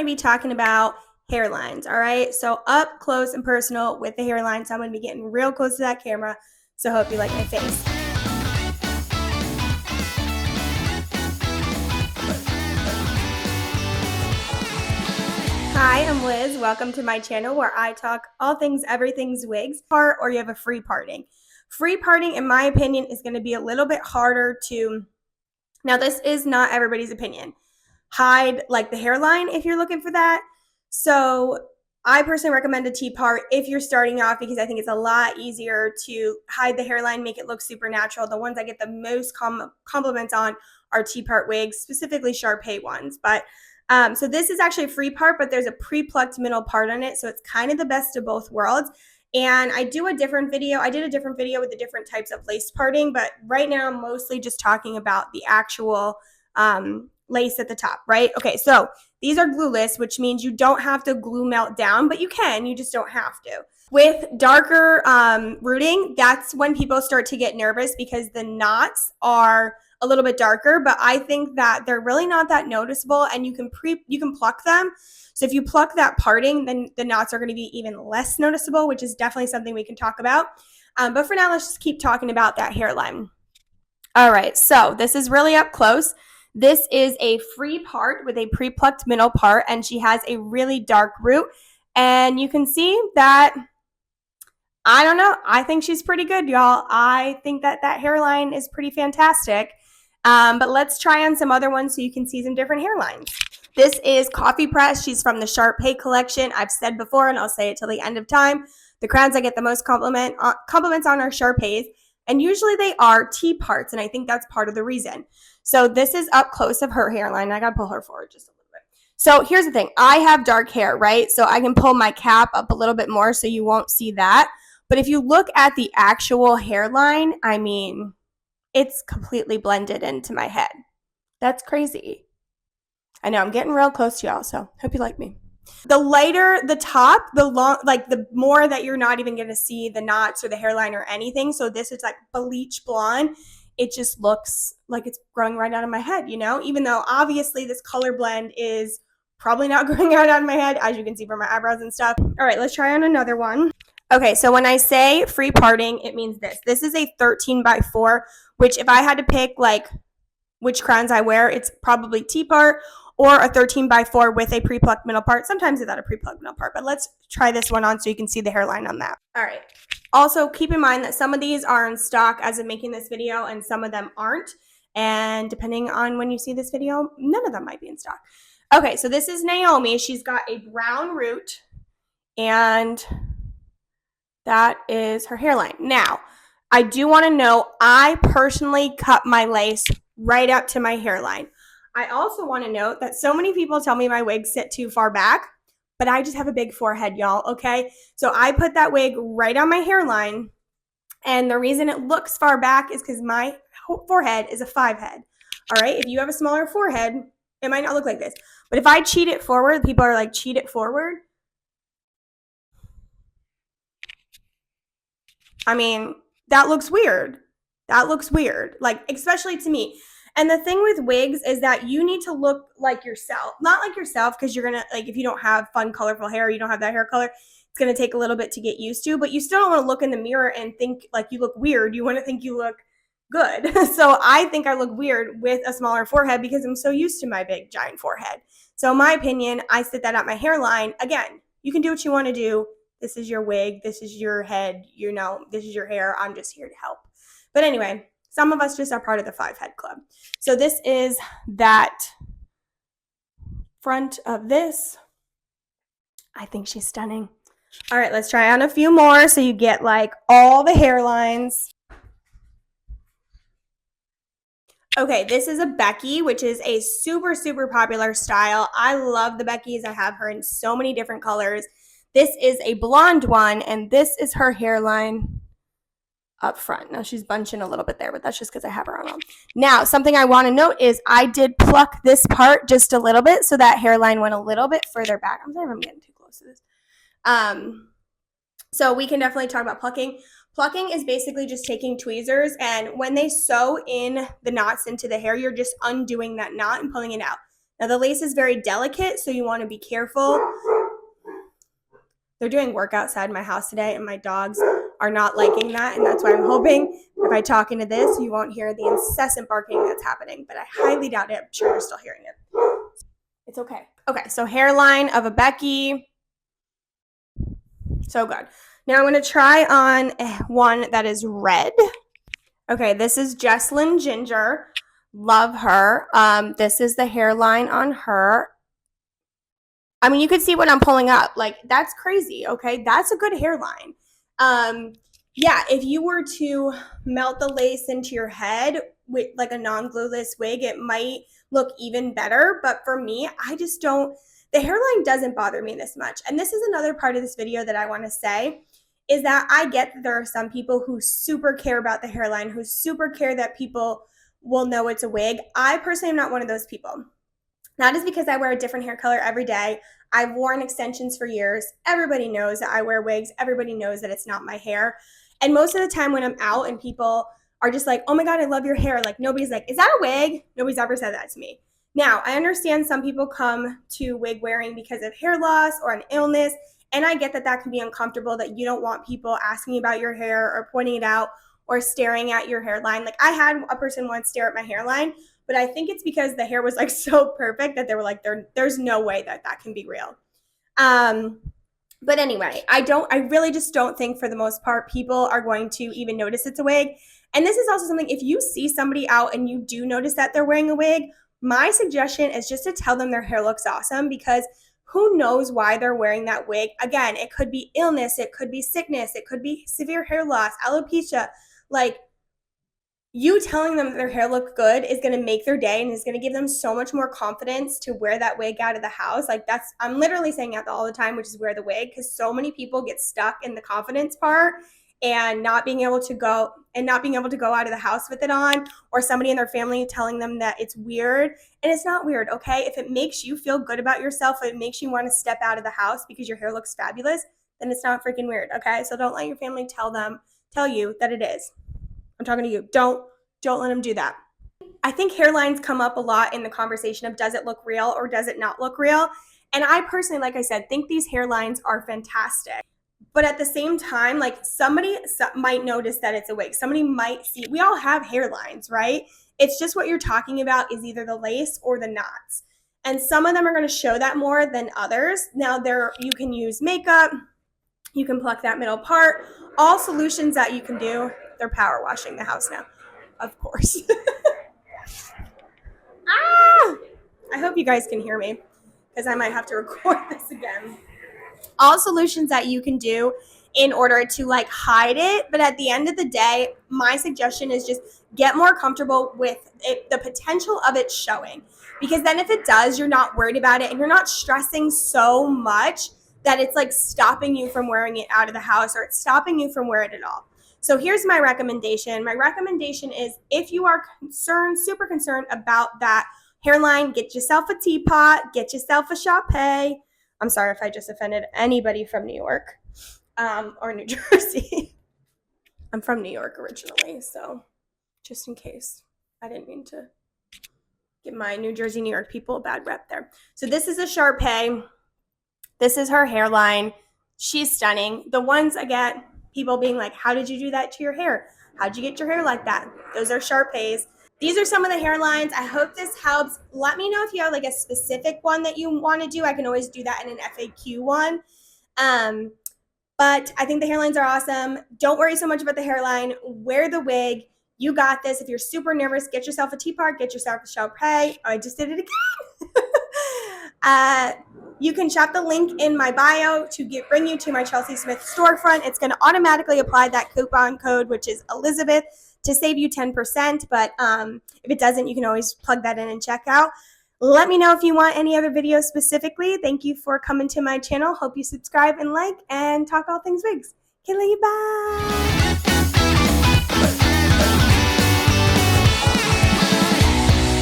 to be talking about hairlines, all right? So up close and personal with the hairline. So I'm going to be getting real close to that camera. So I hope you like my face. Hi, I'm Liz. Welcome to my channel where I talk all things, everything's wigs part, or you have a free parting. Free parting, in my opinion, is going to be a little bit harder to, now this is not everybody's opinion, hide like the hairline if you're looking for that. So I personally recommend a T-part if you're starting off because I think it's a lot easier to hide the hairline, make it look super natural. The ones I get the most compliments on are T-part wigs, specifically Sharpay ones. But so this is actually a free part, but there's a pre-plucked middle part on it. So it's kind of the best of both worlds. And I did a different video with the different types of lace parting, but right now I'm mostly just talking about the actual lace at the top, right? Okay, so these are glueless, which means you don't have to glue melt down, but you can, you just don't have to. With darker rooting, that's when people start to get nervous because the knots are a little bit darker, but I think that they're really not that noticeable and you can pluck them. So if you pluck that parting, then the knots are going to be even less noticeable, which is definitely something we can talk about. But for now, let's just keep talking about that hairline. All right, so this is really up close. This is a free part with a pre-plucked middle part, and she has a really dark root. And you can see that, I don't know, I think she's pretty good, y'all. I think that hairline is pretty fantastic. But let's try on some other ones so you can see some different hairlines. This is Coffee Press. She's from the Sharpay collection. I've said before, and I'll say it till the end of time, the crowns I get the most compliments on are Sharpays, and usually they are T-parts, and I think that's part of the reason. So this is up close of her hairline. I gotta pull her forward just a little bit. So here's the thing. I have dark hair, right? So I can pull my cap up a little bit more so you won't see that. But if you look at the actual hairline, I mean, it's completely blended into my head. That's crazy. I know, I'm getting real close to y'all, so hope you like me. The lighter the top, the more that you're not even going to see the knots or the hairline or anything. So this is like bleach blonde. It just looks like it's growing right out of my head, you know, even though obviously this color blend is probably not growing out of my head, as you can see from my eyebrows and stuff. All right, let's try on another one. Okay, so when I say free parting, it means this. This is a 13x4, which if I had to pick like which crowns I wear, it's probably T-part or a 13x4 with a pre-plucked middle part. Sometimes without a pre-plucked middle part, but let's try this one on so you can see the hairline on that. All right. Also, keep in mind that some of these are in stock as of making this video and some of them aren't. And depending on when you see this video, none of them might be in stock. Okay, so this is Naomi. She's got a brown root and that is her hairline. Now, I do want to know, I personally cut my lace right up to my hairline. I also want to note that so many people tell me my wigs sit too far back, but I just have a big forehead, y'all, okay? So I put that wig right on my hairline, and the reason it looks far back is because my forehead is a 5 head, all right? If you have a smaller forehead, it might not look like this. But if I cheat it forward, people are like, cheat it forward. I mean, that looks weird. That looks weird, like, especially to me. And the thing with wigs is that you need to look like yourself. Not like yourself because you're going to, like, if you don't have fun, colorful hair, you don't have that hair color, it's going to take a little bit to get used to. But you still don't want to look in the mirror and think like you look weird. You want to think you look good. So I think I look weird with a smaller forehead because I'm so used to my big, giant forehead. So in my opinion, I sit that at my hairline. Again, you can do what you want to do. This is your wig. This is your head. You know, this is your hair. I'm just here to help. But anyway, some of us just are part of the 5 head club. So this is that front of this. I think she's stunning. All right, let's try on a few more so you get like all the hairlines. Okay, this is a Becky, which is a super, super popular style. I love the Beckys. I have her in so many different colors. This is a blonde one, and this is her hairline up front. Now she's bunching a little bit there, but that's just because I have her on. Now, something I want to note is I did pluck this part just a little bit, so that hairline went a little bit further back. I'm sorry if I'm getting too close to this. So we can definitely talk about plucking. Plucking is basically just taking tweezers, and when they sew in the knots into the hair, you're just undoing that knot and pulling it out. Now the lace is very delicate, so you want to be careful. They're doing work outside my house today, and my dogs are not liking that, and that's why I'm hoping if I talk into this, you won't hear the incessant barking that's happening, but I highly doubt it. I'm sure you're still hearing it. It's okay. Okay, so hairline of a Becky. So good. Now I'm going to try on one that is red. Okay, this is Jesslyn Ginger. Love her. This is the hairline on her. I mean, you could see what I'm pulling up. Like, that's crazy, okay? That's a good hairline. Yeah, if you were to melt the lace into your head with like a non-glueless wig, it might look even better. But for me, I just don't, the hairline doesn't bother me this much. And this is another part of this video that I want to say, is that I get that there are some people who super care about the hairline, who super care that people will know it's a wig. I personally am not one of those people. That is because I wear a different hair color every day. I've worn extensions for years. Everybody knows that I wear wigs. Everybody knows that it's not my hair. And most of the time when I'm out and people are just like, oh my God, I love your hair. Like, nobody's like, is that a wig? Nobody's ever said that to me. Now, I understand some people come to wig wearing because of hair loss or an illness. And I get that that can be uncomfortable, that you don't want people asking about your hair or pointing it out or staring at your hairline. Like, I had a person once stare at my hairline, but I think it's because the hair was like so perfect that they were like, there's no way that that can be real. But anyway, I really just don't think for the most part people are going to even notice it's a wig. And this is also something, if you see somebody out and you do notice that they're wearing a wig, my suggestion is just to tell them their hair looks awesome, because who knows why they're wearing that wig. Again, it could be illness, it could be sickness, it could be severe hair loss, alopecia. Like, you telling them that their hair looks good is going to make their day and is going to give them so much more confidence to wear that wig out of the house. Like, that's, I'm literally saying that all the time, which is wear the wig, because so many people get stuck in the confidence part and not being able to go out of the house with it on, or somebody in their family telling them that it's weird. And it's not weird, okay? If it makes you feel good about yourself, if it makes you want to step out of the house because your hair looks fabulous, then it's not freaking weird, okay? So don't let your family tell you that it is. I'm talking to you. Don't let them do that. I think hairlines come up a lot in the conversation of, does it look real or does it not look real? And I personally, like I said, think these hairlines are fantastic. But at the same time, like, somebody might notice that it's a wig. Somebody might see, we all have hairlines, right? It's just what you're talking about is either the lace or the knots. And some of them are going to show that more than others. Now, you can use makeup. You can pluck that middle part. All solutions that you can do. They're power washing the house now, of course. I hope you guys can hear me, because I might have to record this again. All solutions that you can do in order to like hide it, but at the end of the day, my suggestion is just get more comfortable with it, the potential of it showing, because then if it does, you're not worried about it and you're not stressing so much that it's like stopping you from wearing it out of the house, or it's stopping you from wearing it at all. So here's my recommendation. My recommendation is, if you are super concerned about that hairline, get yourself a teapot, get yourself a Sharpay. I'm sorry if I just offended anybody from New York or New Jersey. I'm from New York originally, so just in case. I didn't mean to give my New Jersey, New York people a bad rep there. So this is a Sharpay. This is her hairline. She's stunning. The ones I get, people being like, how did you do that to your hair? How'd you get your hair like that? Those are Sharpays. These are some of the hairlines. I hope this helps. Let me know if you have like a specific one that you want to do. I can always do that in an FAQ one. But I think the hairlines are awesome. Don't worry so much about the hairline. Wear the wig. You got this. If you're super nervous, get yourself a teapot, get yourself a Sharpay. I just did it again. You can shop the link in my bio to bring you to my Chelsey Smith storefront. It's going to automatically apply that coupon code, which is Elizabeth, to save you 10%. But if it doesn't, you can always plug that in and check out. Let me know if you want any other videos specifically. Thank you for coming to my channel. Hope you subscribe and like and talk all things wigs. Okay, love you. Bye.